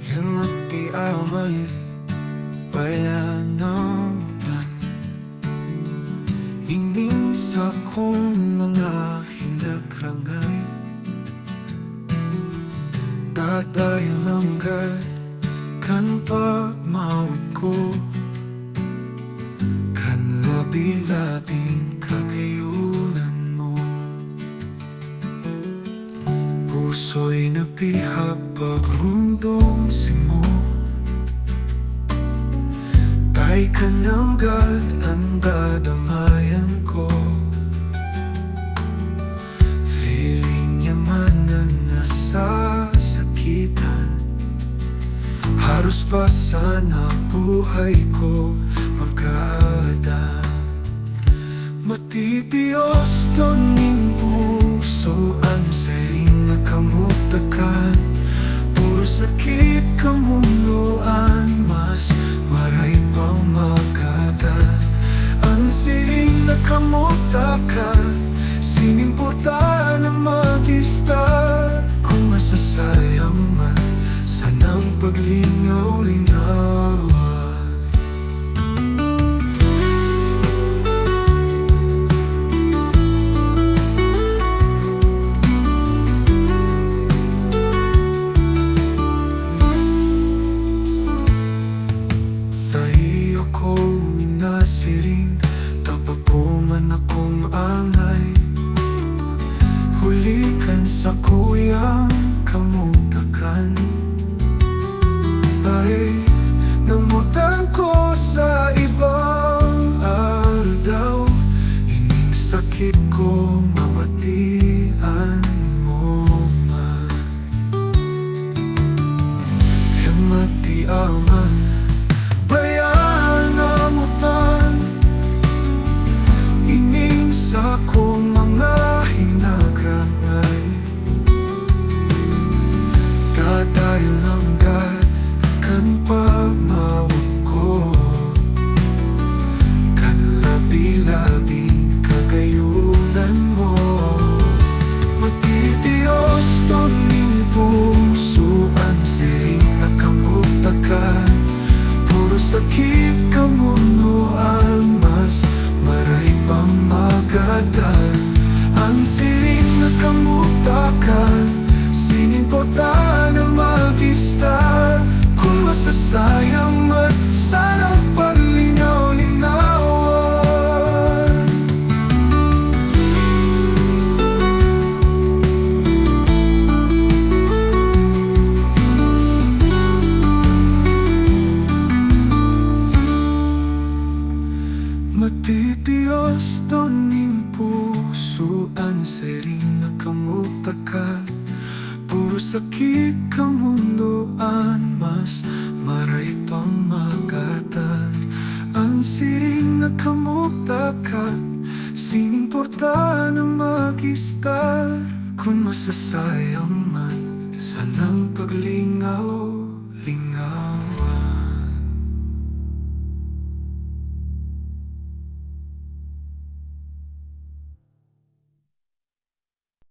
Hangga't di amay bayanan, hingin sa kong mga hinagrangay. Dadayalanggat kan pagmawid ko, kan labi-labing kagayunan mo. Puso'y napihap pagrundong simo, tay ka ng God ang dadamayan ko. Hiling yaman na nasasakitan, halos pa sana buhay ko magada. Matitiyos doning puso ang saling nakamutakan, puro sakit kamunduan, mas maray pang magada. Ang siling nakamutakan, sinimporta na mag-istar. Kung masasayang man, sanang paglingaw-lingawan. Tayo ko minasiring, tapapuman akong angay. Hulikan sa kuyang kamutakan, ay namutan ko sa ibang aldaw. Ining sakit ko mamatian mo man. Himati aman bayan amutan, ining sa kong mga hinagrangay. Dadayalanggat kan pagmawid ko, kan labi-labing kagayunan mo. Matitiyos doning puso ang siring nakamutakan, puro sakit kamunduan, mas maray pang magadan. Ang siring nakamutakan, sinimporta na mag-istar. Kung masasayang man, sanang paglinaw-linawan. Matitiyos doning puso ang siring nakamutakan, puro sakit kamunduan, mas maray pang magatan. Ang siring nakamutakan, sinimporta na mag-istar. Kung masasayang man, sanang paglingaw